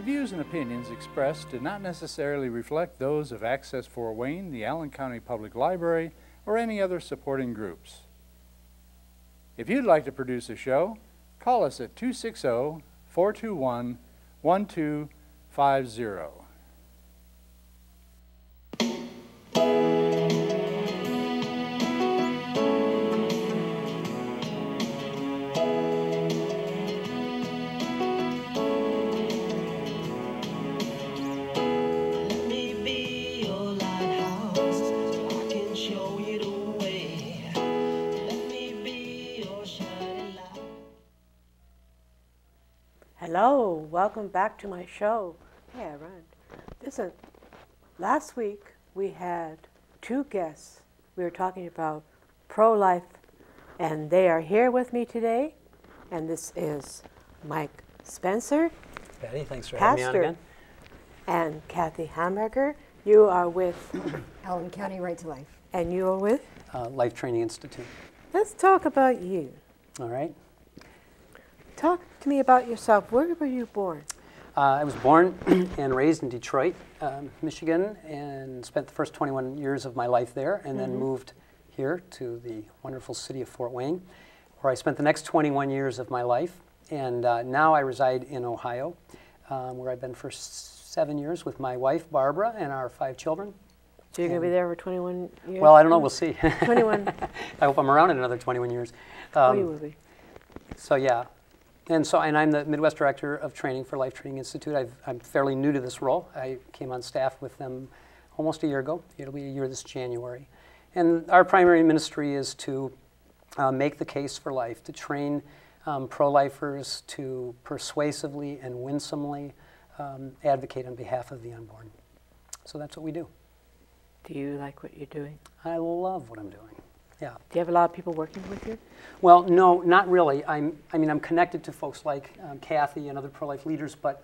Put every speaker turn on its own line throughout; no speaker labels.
views and opinions expressed do not necessarily reflect those of Access Fort Wayne, the Allen County Public Library, or any other supporting groups. If you'd like to produce a show, call us at 260-421-1250.
Hello, welcome back to my show. Hey, I run. Listen, last week we had two guests. We were talking about pro-life, and they are here with me today. And this is Mike Spencer,
Patty, thanks for having me on again.
And Cathie Humbarger. You are with
Allen County Right to Life.
And you are with
Life Training Institute.
Let's talk about you.
All right.
Talk to me about yourself. Where were you born?
I was born and raised in Detroit, Michigan, and spent the first 21 years of my life there, and then moved here to the wonderful city of Fort Wayne, where I spent the next 21 years of my life. And now I reside in Ohio, where I've been for 7 years with my wife, Barbara, and our 5 children.
So you're going to be there for 21 years?
Well, I don't know. We'll see.
21.
I hope I'm around in another 21 years.
Oh, you will be.
So, yeah. And I'm the Midwest Director of Training for Life Training Institute. I'm fairly new to this role. I came on staff with them almost a year ago. It'll be a year this January. And our primary ministry is to make the case for life, to train pro-lifers to persuasively and winsomely advocate on behalf of the unborn. So that's what we do.
Do you like what you're doing?
I love what I'm doing. Yeah.
Do you have a lot of people working with you?
Well, no, not really. I'm connected to folks like Cathie and other pro-life leaders, but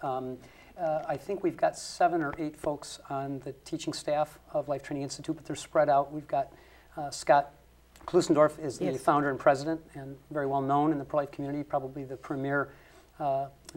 I think we've got 7 or 8 folks on the teaching staff of Life Training Institute, but they're spread out. We've got Scott Klusendorf is the founder and president, and very well known in the pro-life community, probably the premier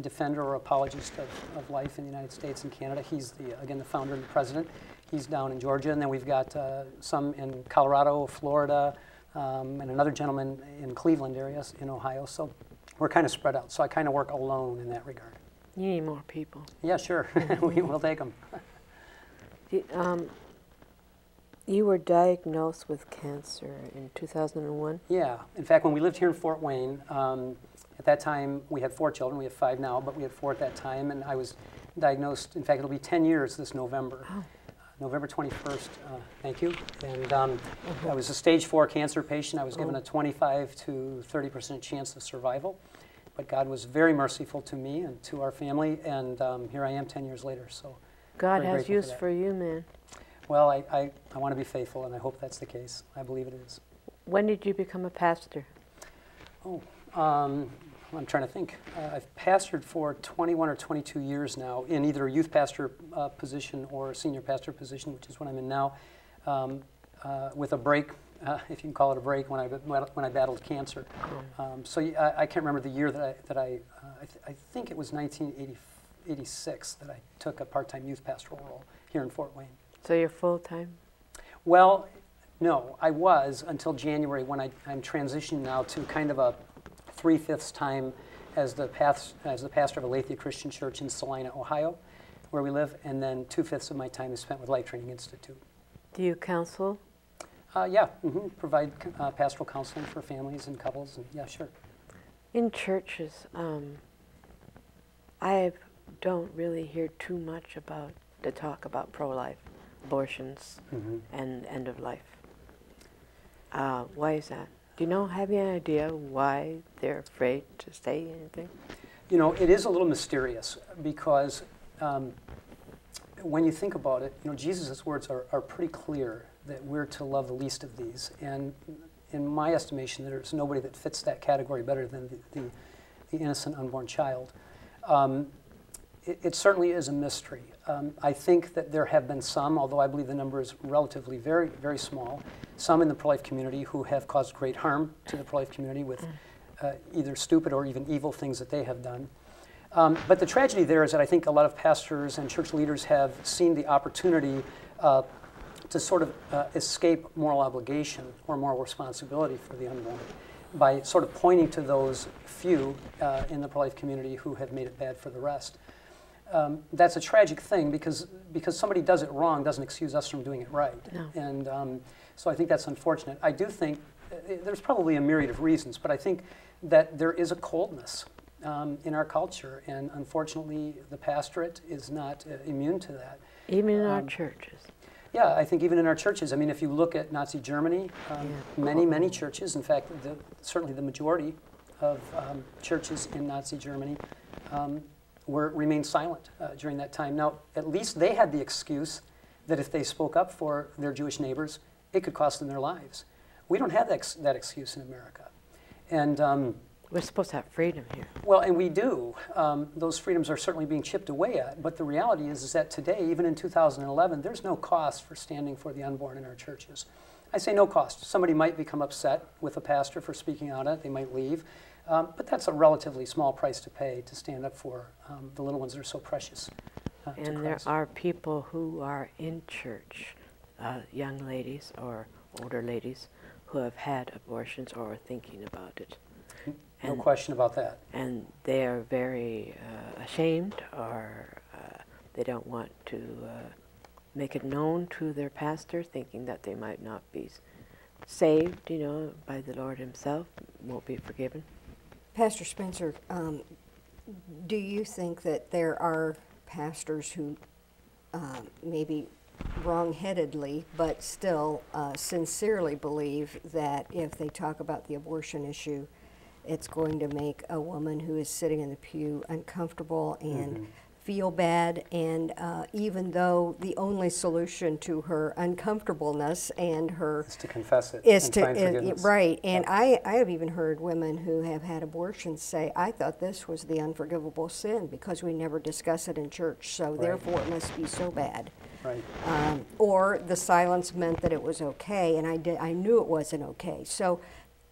defender or apologist of life in the United States and Canada. He's again the founder and the president. He's down in Georgia, and then we've got some in Colorado, Florida, and another gentleman in Cleveland area in Ohio. So we're kind of spread out. So I kind of work alone in that regard.
You need more people.
Yeah, sure. We'll take them.
You were diagnosed with cancer in 2001?
Yeah. In fact, when we lived here in Fort Wayne, at that time we had 4 children. We have 5 now, but we had 4 at that time, and I was diagnosed. In fact, it'll be 10 years this November. Oh. November 21st, thank you. And I was a stage 4 cancer patient. I was given a 25 to 30% chance of survival. But God was very merciful to me and to our family, and here I am 10 years later. So
God has use for you, man.
Well, I want to be faithful, and I hope that's the case. I believe it is.
When did you become a pastor?
Oh, I'm trying to think. I've pastored for 21 or 22 years now in either a youth pastor position or a senior pastor position, which is what I'm in now, with a break, if you can call it a break, when I battled cancer. So I can't remember the year I think it was 1986 that I took a part-time youth pastoral role here in Fort Wayne.
So you're full-time?
Well, no, I was until January when I'm transitioning now to kind of a 3/5 time as the pastor of Aletheia Christian Church in Salina, Ohio, where we live, and then 2/5 of my time is spent with Life Training Institute.
Do you counsel?
Yeah, provide pastoral counseling for families and couples, and yeah, sure.
In churches, I don't really hear too much about the talk about pro-life, abortions, and end of life. Why is that? Do you know, have you an idea why they're afraid to say anything?
You know, it is a little mysterious because when you think about it, you know, Jesus' words are pretty clear that we're to love the least of these. And in my estimation, there's nobody that fits that category better than the innocent unborn child. It certainly is a mystery. I think that there have been some, although I believe the number is relatively very, very small, some in the pro-life community who have caused great harm to the pro-life community with either stupid or even evil things that they have done. But the tragedy there is that I think a lot of pastors and church leaders have seen the opportunity to sort of escape moral obligation or moral responsibility for the unborn by sort of pointing to those few in the pro-life community who have made it bad for the rest. That's a tragic thing because somebody does it wrong doesn't excuse us from doing it right.
No.
And so I think that's unfortunate. I do think there's probably a myriad of reasons, but I think that there is a coldness in our culture, and unfortunately the pastorate is not immune to that.
Even in our churches.
Yeah, I think even in our churches. I mean, if you look at Nazi Germany, many churches, in fact, certainly the majority of churches in Nazi Germany remained silent during that time. Now, at least they had the excuse that if they spoke up for their Jewish neighbors, it could cost them their lives. We don't have that excuse in America. And
we're supposed to have freedom here.
well, and we do. Those freedoms are certainly being chipped away at. But the reality is that today, even in 2011, there's no cost for standing for the unborn in our churches. I say no cost. Somebody might become upset with a pastor for speaking out on it. They might leave. But that's a relatively small price to pay to stand up for the little ones that are so precious to
And there
Christ.
are people who are in church, young ladies or older ladies, who have had abortions or are thinking about it.
No question about that.
And they are very ashamed, or they don't want to make it known to their pastor, thinking that they might not be saved, by the Lord himself, won't be forgiven.
Pastor Spencer, do you think that there are pastors who maybe wrong-headedly, but still sincerely believe that if they talk about the abortion issue, it's going to make a woman who is sitting in the pew uncomfortable and feel bad, and even though the only solution to her uncomfortableness and her
Is to confess it
is
and
to
find forgiveness.
right, and I have even heard women who have had abortions say, I thought this was the unforgivable sin because we never discuss it in church, so therefore it must be so bad.
Right.
Or the silence meant that it was okay, and I knew it wasn't okay. So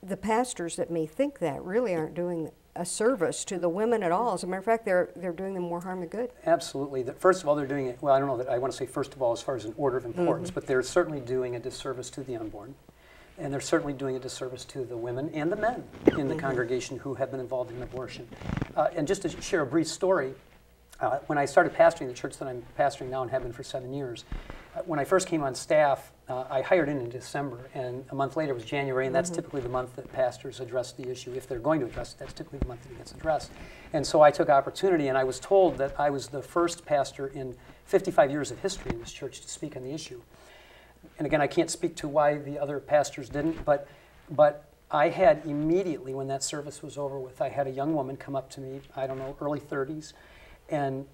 the pastors that may think that really aren't doing a service to the women at all. As a matter of fact, they're doing them more harm than good.
Absolutely. First of all, they're doing it, well, I don't know that I want to say first of all as far as an order of importance, but they're certainly doing a disservice to the unborn. And they're certainly doing a disservice to the women and the men in the congregation who have been involved in abortion. And just to share a brief story, when I started pastoring the church that I'm pastoring now and have been for 7 years, when I first came on staff, I hired in December, and a month later was January, and that's typically the month that pastors address the issue. If they're going to address it, that's typically the month that it gets addressed. And so I took opportunity, and I was told that I was the first pastor in 55 years of history in this church to speak on the issue. And again, I can't speak to why the other pastors didn't, but I had immediately, when that service was over with, I had a young woman come up to me, I don't know, early 30s, and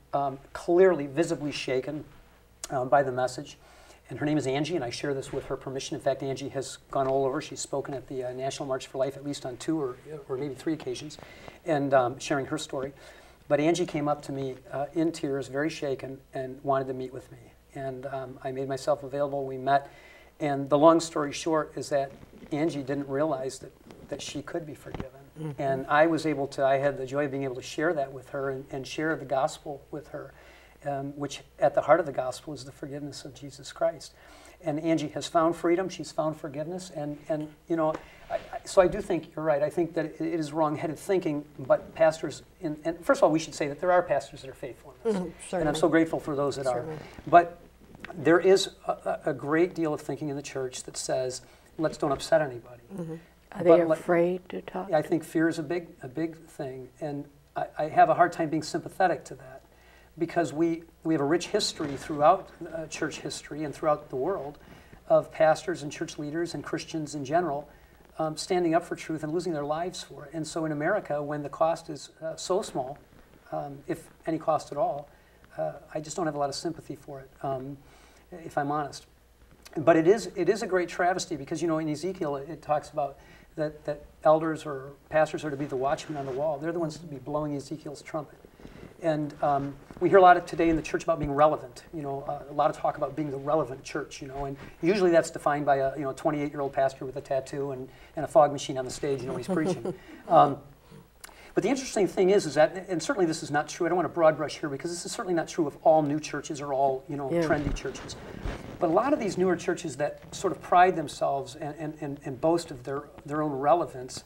clearly, visibly shaken by the message. And her name is Angie, and I share this with her permission. In fact, Angie has gone all over. She's spoken at the National March for Life at least on 2 or maybe 3 occasions, and sharing her story. But Angie came up to me in tears, very shaken, and wanted to meet with me. And I made myself available. We met. And the long story short is that Angie didn't realize that she could be forgiven. And I had the joy of being able to share that with her and share the gospel with her. Which at the heart of the gospel is the forgiveness of Jesus Christ. And Angie has found freedom, she's found forgiveness, and so I do think you're right. I think that it is wrong-headed thinking, but pastors, and first of all, we should say that there are pastors that are faithful in this, and I'm so grateful for those that are. But there is a great deal of thinking in the church that says, let's don't upset anybody.
Are they afraid to talk?
I think fear is a big thing, and I have a hard time being sympathetic to that. Because we have a rich history throughout church history and throughout the world of pastors and church leaders and Christians in general standing up for truth and losing their lives for it. And so in America, when the cost is so small, if any cost at all, I just don't have a lot of sympathy for it, if I'm honest. But it is a great travesty because, in Ezekiel it talks about that elders or pastors are to be the watchmen on the wall. They're the ones to be blowing Ezekiel's trumpet. And we hear a lot today in the church about being relevant. A lot of talk about being the relevant church. And usually that's defined by a 28-year-old pastor with a tattoo and a fog machine on the stage. He's preaching. But But the interesting thing is that, and certainly this is not true, I don't want to broad brush here because this is certainly not true of all new churches or all, trendy churches. But a lot of these newer churches that sort of pride themselves and boast of their own relevance,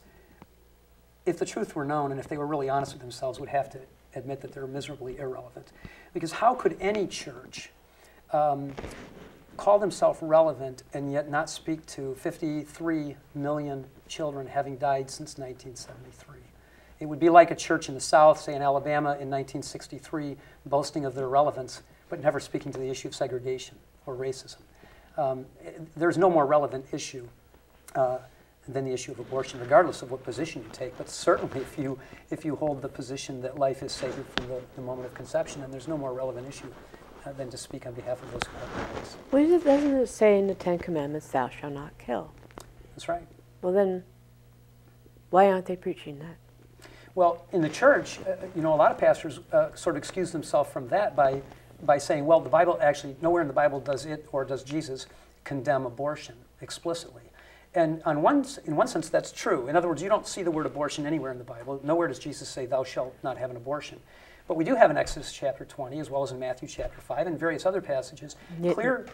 if the truth were known and if they were really honest with themselves, would have to admit that they're miserably irrelevant. Because how could any church call themselves relevant and yet not speak to 53 million children having died since 1973? It would be like a church in the South, say in Alabama in 1963, boasting of their relevance, but never speaking to the issue of segregation or racism. There's no more relevant issue than the issue of abortion, regardless of what position you take. But certainly if you hold the position that life is sacred from the moment of conception, then there's no more relevant issue than to speak on behalf of those who have rights.
Well, doesn't it say in the Ten Commandments, thou shalt not kill?
That's right.
Well then, why aren't they preaching that?
Well, in the church, a lot of pastors sort of excuse themselves from that by saying, well, the Bible actually, nowhere in the Bible does it or does Jesus condemn abortion explicitly. And in one sense, that's true. In other words, you don't see the word abortion anywhere in the Bible. Nowhere does Jesus say, thou shalt not have an abortion. But we do have in Exodus chapter 20, as well as in Matthew chapter 5, and various other passages, clear...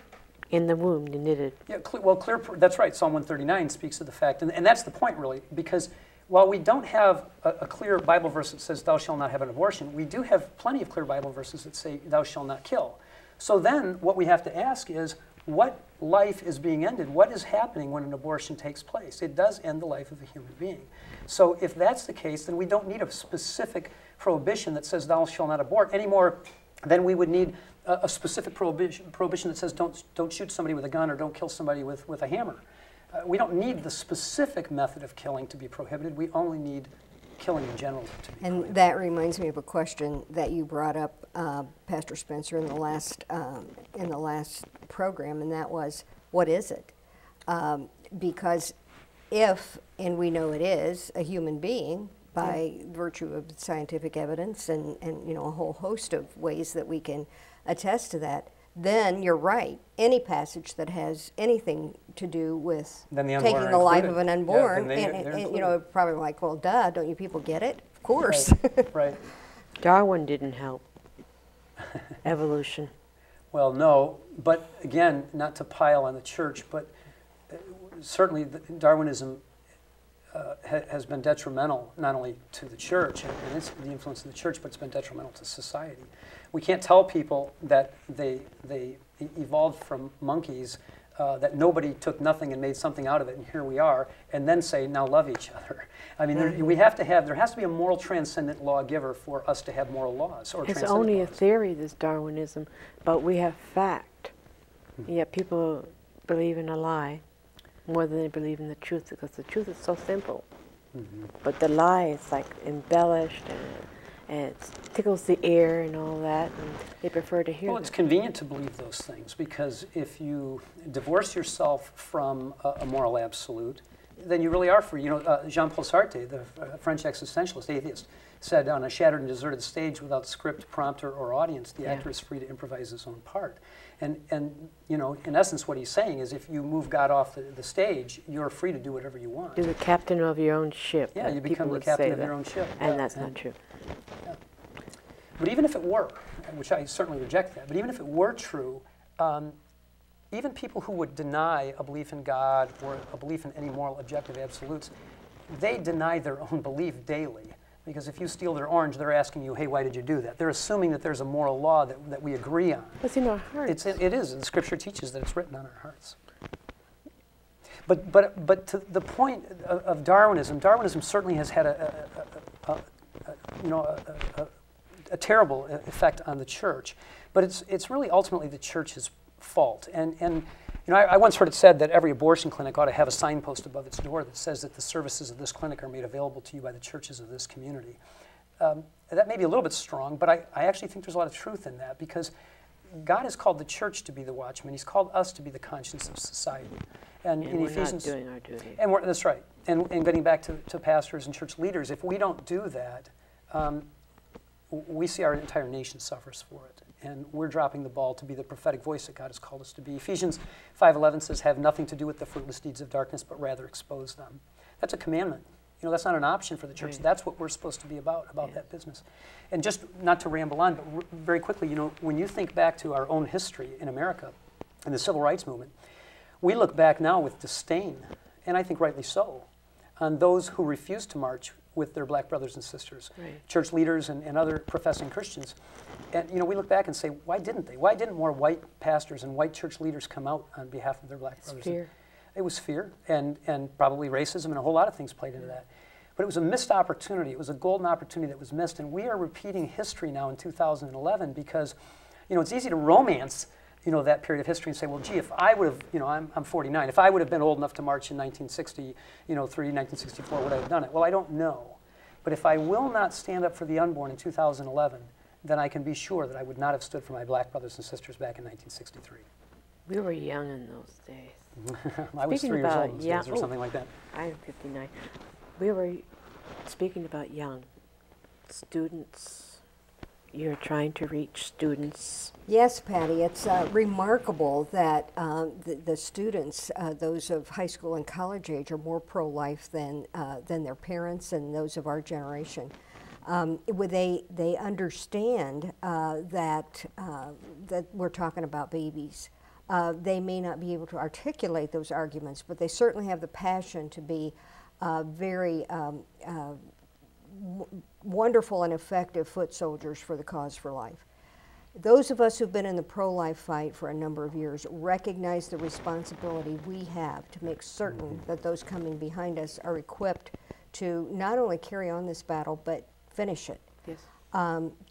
In the womb, you knitted.
Yeah, clear, that's right. Psalm 139 speaks of the fact, and that's the point, really, because while we don't have a clear Bible verse that says, thou shalt not have an abortion, we do have plenty of clear Bible verses that say, thou shalt not kill. So then what we have to ask is, what life is being ended? What is happening when an abortion takes place? It does end the life of a human being. So if that's the case, then we don't need a specific prohibition that says, thou shalt not abort, any more than we would need a specific prohibition that says, don't shoot somebody with a gun or don't kill somebody with a hammer. We don't need the specific method of killing to be prohibited. We only need killing in general to be prohibited.
And that reminds me of a question that you brought up, Pastor Spencer, in the last program, and that was, what is it? Because if, and we know it is, a human being, by virtue of scientific evidence and a whole host of ways that we can attest to that, then you're right. Any passage that has anything to do with taking the life of an unborn, probably like, well, duh, don't you people get it? Of course.
Right.
Darwin didn't help. Evolution.
Well, no, but again, not to pile on the church, but certainly Darwinism has been detrimental not only to the church and it's the influence of the church, but it's been detrimental to society. We can't tell people that they evolved from monkeys, that nobody took nothing and made something out of it, and here we are, and then say, now love each other. I mean, there has to be a moral transcendent lawgiver for us to have moral laws. Or
it's only a theory, this Darwinism, but we have fact. Yet people believe in a lie more than they believe in the truth, because the truth is so simple. But the lie is like embellished and it tickles the ear and all that, and they prefer to hear
Well, it's convenient to believe those things, because if you divorce yourself from a moral absolute, then you really are free. Jean-Paul Sartre, the French existentialist, atheist, said on a shattered and deserted stage without script, prompter, or audience, the actor is free to improvise his own part. And in essence, what he's saying is if you move God off the stage, you're free to do whatever you want.
You're the captain of your own ship.
Yeah, you become the captain of your own ship.
And that's not true.
Yeah. But even if it were, which I certainly reject that, but even if it were true, even people who would deny a belief in God or a belief in any moral objective absolutes, they deny their own belief daily. Because if you steal their orange, they're asking you, hey, why did you do that? They're assuming that there's a moral law that we agree on.
It's in our hearts.
It is. And Scripture teaches that it's written on our hearts. But to the point of Darwinism, Darwinism certainly has had a terrible effect on the church. But it's really ultimately the church's fault. And I once heard it said that every abortion clinic ought to have a signpost above its door that says that the services of this clinic are made available to you by the churches of this community. That may be a little bit strong, but I actually think there's a lot of truth in that, because God has called the church to be the watchman. He's called us to be the conscience of society. And in
we're
Ephesians,
not doing our duty.
And that's right. And getting back to pastors and church leaders, if we don't do that, we see our entire nation suffers for it. And we're dropping the ball to be the prophetic voice that God has called us to be. Ephesians 5:11 says, have nothing to do with the fruitless deeds of darkness, but rather expose them. That's a commandment. You know, that's not an option for the church.
Right.
That's what we're supposed to be about that business. And just not to ramble on, but very quickly, you know, when you think back to our own history in America and the civil rights movement, we look back now with disdain, and I think rightly so, on those who refused to march with their black brothers and sisters,
Right.
church leaders and other professing Christians. And, you know, we look back and say, why didn't they? Why didn't more white pastors and white church leaders come out on behalf of their black brothers?
Fear.
It was fear, and probably racism, and a whole lot of things played into that. But it was a missed opportunity. It was a golden opportunity that was missed, and we are repeating history now in 2011 because, you know, it's easy to romance, you know, that period of history and say, well, gee, if I would have, you know, I'm 49, if I would have been old enough to march in 1960, you know, 1964, would I have done it? Well, I don't know. But if I will not stand up for the unborn in 2011, then I can be sure that I would not have stood for my black brothers and sisters back in 1963.
We were young in those days.
I was
Speaking
3 years
about
old in those
young-
days or something like that.
I'm 59. We were speaking about young students. You're trying to reach students.
Yes, Patty, it's remarkable that the students, those of high school and college age, are more pro-life than their parents and those of our generation. They understand that we're talking about babies. They may not be able to articulate those arguments, but they certainly have the passion to be very wonderful and effective foot soldiers for the cause for life. Those of us who've been in the pro-life fight for a number of years recognize the responsibility we have to make certain that those coming behind us are equipped to not only carry on this battle, but finish it.
Yes.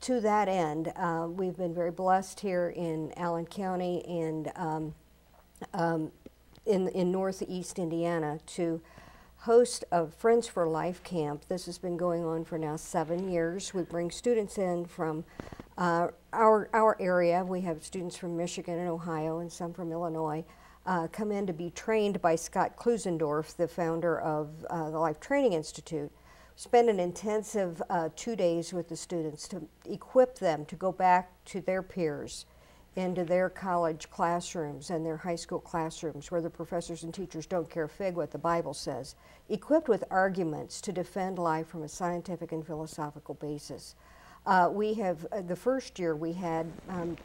To that end, we've been very blessed here in Allen County and in Northeast Indiana to host a Friends for Life camp. This has been going on for now 7 years. We bring students in from our area. We have students from Michigan and Ohio and some from Illinois come in to be trained by Scott Klusendorf, the founder of the Life Training Institute. Spend an intensive 2 days with the students to equip them to go back to their peers, into their college classrooms and their high school classrooms where the professors and teachers don't care a fig what the Bible says, equipped with arguments to defend life from a scientific and philosophical basis. We have, the first year we had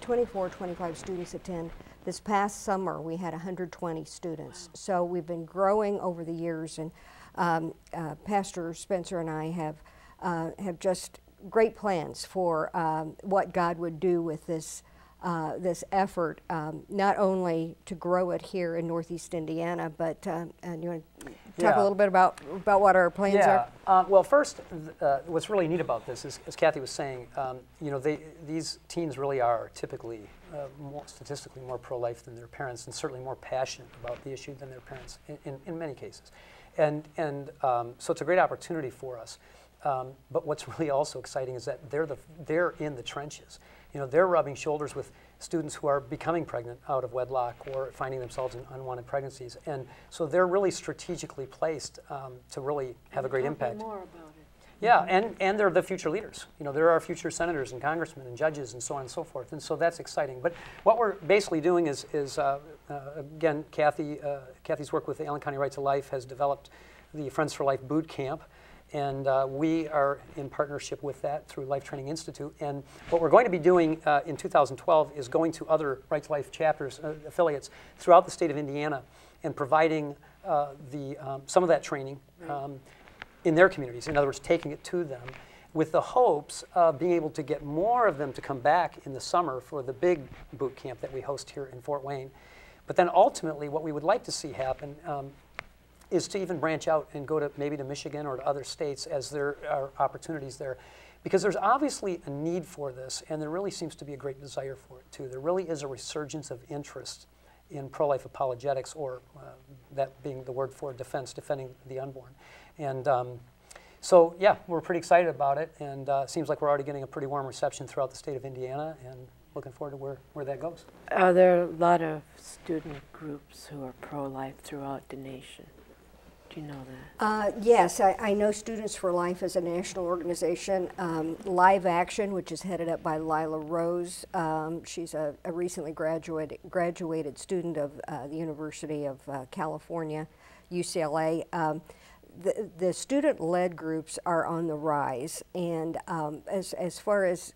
24, 25 students attend. This past summer we had 120 students. So we've been growing over the years, and Pastor Spencer and I have just great plans for what God would do with this effort, not only to grow it here in Northeast Indiana, but and you want to talk a little bit about what our plans are?
Well, first, what's really neat about this is, as Cathie was saying, you know, these teens really are typically statistically more pro-life than their parents, and certainly more passionate about the issue than their parents in many cases. And so it's a great opportunity for us. But what's really also exciting is that they're in the trenches. You know, they're rubbing shoulders with students who are becoming pregnant out of wedlock or finding themselves in unwanted pregnancies. And so they're really strategically placed to really have a great impact.
More about it.
Yeah, and they're the future leaders. You know, there are future senators and congressmen and judges and so on and so forth. And so that's exciting. But what we're basically doing is again, Cathie's work with the Allen County Right to Life has developed the Friends for Life boot camp. And we are in partnership with that through Life Training Institute. And what we're going to be doing in 2012 is going to other Right to Life chapters, affiliates throughout the state of Indiana, and providing some of that training in their communities. In other words, taking it to them with the hopes of being able to get more of them to come back in the summer for the big boot camp that we host here in Fort Wayne. But then ultimately what we would like to see happen is to even branch out and go to maybe to Michigan or to other states, as there are opportunities there. Because there's obviously a need for this, and there really seems to be a great desire for it too. There really is a resurgence of interest in pro-life apologetics, or that being the word for defense, defending the unborn. And so yeah, we're pretty excited about it, and it seems like we're already getting a pretty warm reception throughout the state of Indiana, and looking forward to where that goes.
Are there a lot of student groups who are pro-life throughout the nation? Do you know that?
Yes, I know Students for Life is a national organization. Live Action, which is headed up by Lila Rose, she's a recently graduated student of the University of California, UCLA. the student-led groups are on the rise, and as far as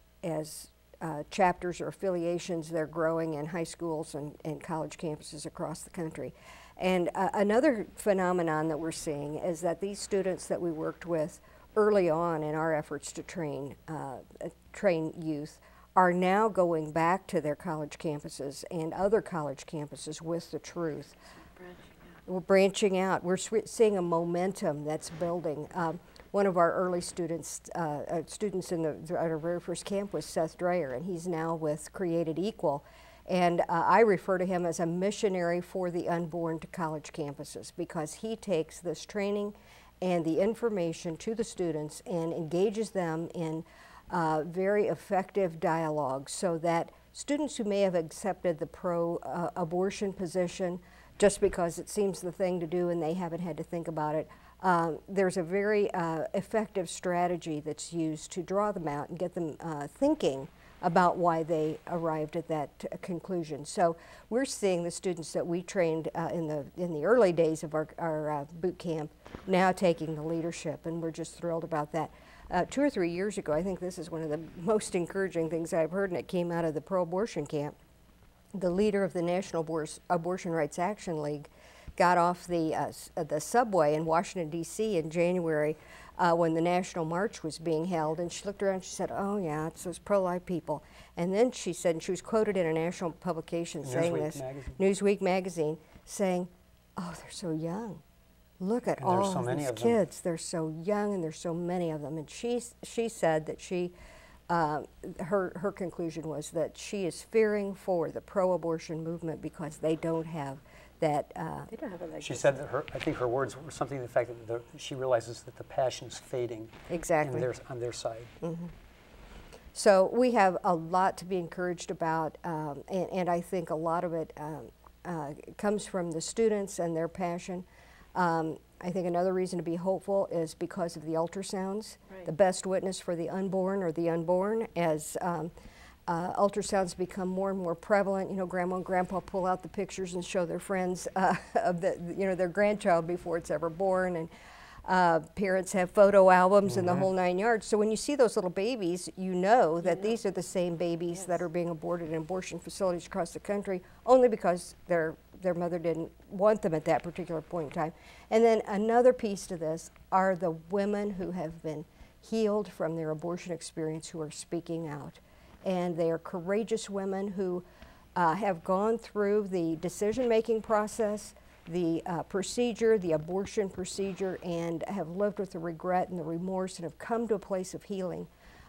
chapters or affiliations, they're growing in high schools and college campuses across the country. And another phenomenon that we're seeing is that these students that we worked with early on in our efforts to train youth are now going back to their college campuses and other college campuses with the truth. We're branching out. We're seeing a momentum that's building. One of our early students in our very first camp was Seth Dreyer, and he's now with Created Equal. And I refer to him as a missionary for the unborn to college campuses, because he takes this training and the information to the students and engages them in very effective dialogue, so that students who may have accepted the pro-abortion position just because it seems the thing to do and they haven't had to think about it, there's a very effective strategy that's used to draw them out and get them thinking about why they arrived at that conclusion. So we're seeing the students that we trained in the early days of our boot camp now taking the leadership, and we're just thrilled about that. 2 or 3 years ago, I think this is one of the most encouraging things I've heard, and it came out of the pro-abortion camp. The leader of the National Abortion Rights Action League got off the subway in Washington, D.C. in January when the National March was being held, and she looked around and she said, "Oh yeah, it's those pro-life people." And then she said, and she was quoted in a national publication saying this, Newsweek magazine, saying, "Oh, they're so young. Look at all of these kids. They're so young, and there's so many of them." And she said that her conclusion was that she is fearing for the pro-abortion movement because they don't have that. They don't have a legacy.
She said that I think her words were something to the fact that she realizes that the passion's fading.
Exactly.
On their side.
Mm-hmm. So we have a lot to be encouraged about, and I think a lot of it comes from the students and their passion. I think another reason to be hopeful is because of the ultrasounds. Right. The best witness for the unborn or the unborn, as ultrasounds become more and more prevalent. You know, Grandma and Grandpa pull out the pictures and show their friends of their grandchild before it's ever born, and parents have photo albums and the whole 9 yards. So when you see those little babies, you know that these are the same babies that are being aborted in abortion facilities across the country, only because their mother didn't want them at that particular point in time. And then another piece to this are the women who have been healed from their abortion experience who are speaking out. And they are courageous women who have gone through the decision-making process, the procedure, the abortion procedure, and have lived with the regret and the remorse and have come to a place of healing.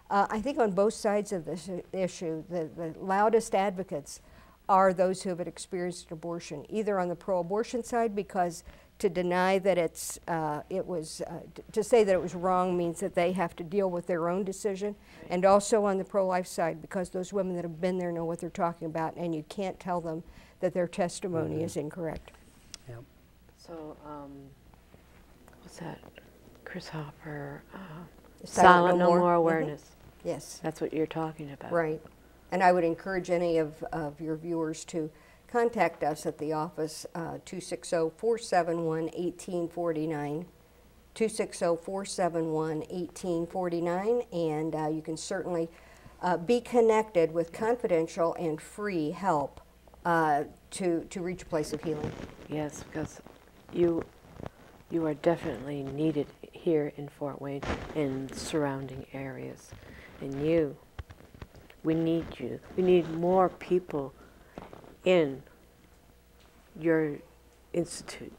I think on both sides of this issue, the loudest advocates are those who have experienced an abortion, either on the pro-abortion side, because to deny that to say that it was wrong means that they have to deal with their own decision, and also on the pro-life side, because those women that have been there know what they're talking about, and you can't tell them that their testimony is incorrect.
Yep.
So, what's that? Chris Hopper,
Silent
No More Awareness.
Yes.
That's what you're talking about.
Right. And I would encourage any of your viewers to contact us at the office, 260-471-1849, 260-471-1849, and you can certainly be connected with confidential and free help to reach a place of healing.
Yes, because you are definitely needed here in Fort Wayne and surrounding areas, and we need you. We need more people in your institute.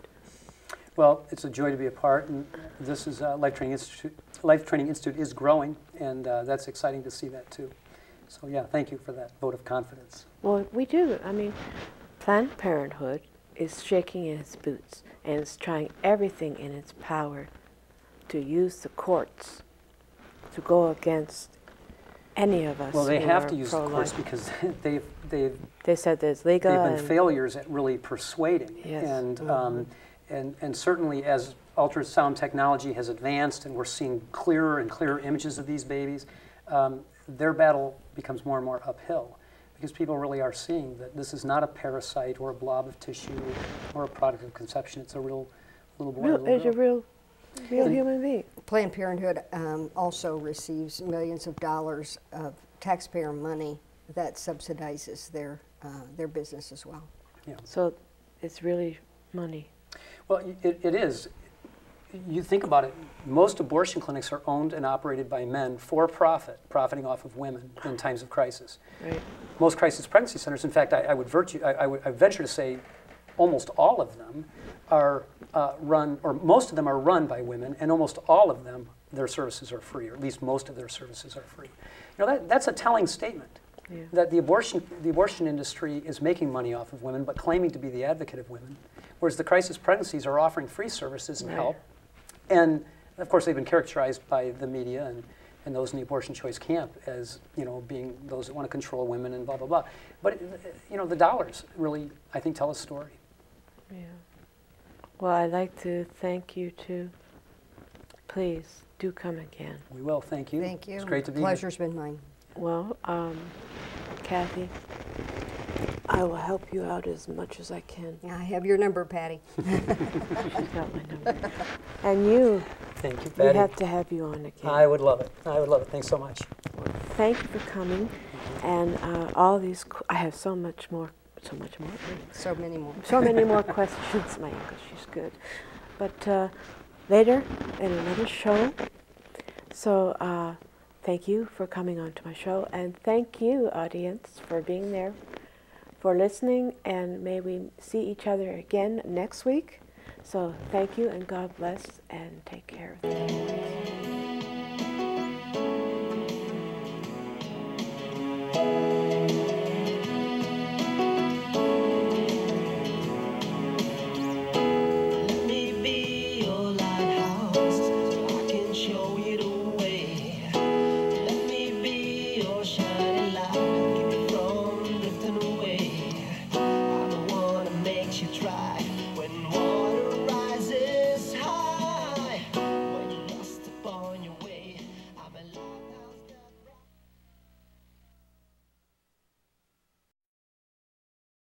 Well, it's a joy to be a part, and this is Life Training Institute. Life Training Institute is growing, and that's exciting to see that too. So yeah, thank you for that vote of confidence.
Well, we do. I mean, Planned Parenthood is shaking in its boots and is trying everything in its power to use the courts to go against any of us.
Well, they
who
have
are
to use the courts because they
said there's legal.
They've been failures at really persuading.
Yes.
And certainly as ultrasound technology has advanced and we're seeing clearer and clearer images of these babies, their battle becomes more and more uphill, because people really are seeing that this is not a parasite or a blob of tissue or a product of conception. It's a real little boy.
It's a real Real human being.
Planned Parenthood also receives millions of dollars of taxpayer money that subsidizes their business as well.
Yeah.
So it's really money.
Well, it is. You think about it, most abortion clinics are owned and operated by men for profit, profiting off of women in times of crisis.
Right.
Most crisis pregnancy centers, in fact, I would venture to say almost all of them are run, or most of them are run by women, and almost all of them, their services are free, or at least most of their services are free. You know, that's a telling statement.
Yeah.
That the abortion industry is making money off of women, but claiming to be the advocate of women, whereas the crisis pregnancies are offering free services and
Right.
help. And of course, they've been characterized by the media and those in the abortion choice camp as, you know, being those that want to control women and blah, blah, blah. But, you know, the dollars really, I think, tell a story.
Yeah. Well, I'd like to thank you too. Please do come again.
We will. Thank you.
Thank you.
It's great to be here.
Pleasure's been mine.
Well, Cathie, I will help you out as much as I can.
I have your number, Patty.
She's got my number. And you,
Thank you,
we
Patty.
have to have you on again.
I would love it. I would love it. Thanks so much.
Thank you for coming. And all these, I have so many more.
So many more.
So many more questions. My English is good. But later in another show. So thank you for coming on to my show. And thank you, audience, for being there, for listening. And may we see each other again next week. So thank you and God bless and take care of you.
Shining light.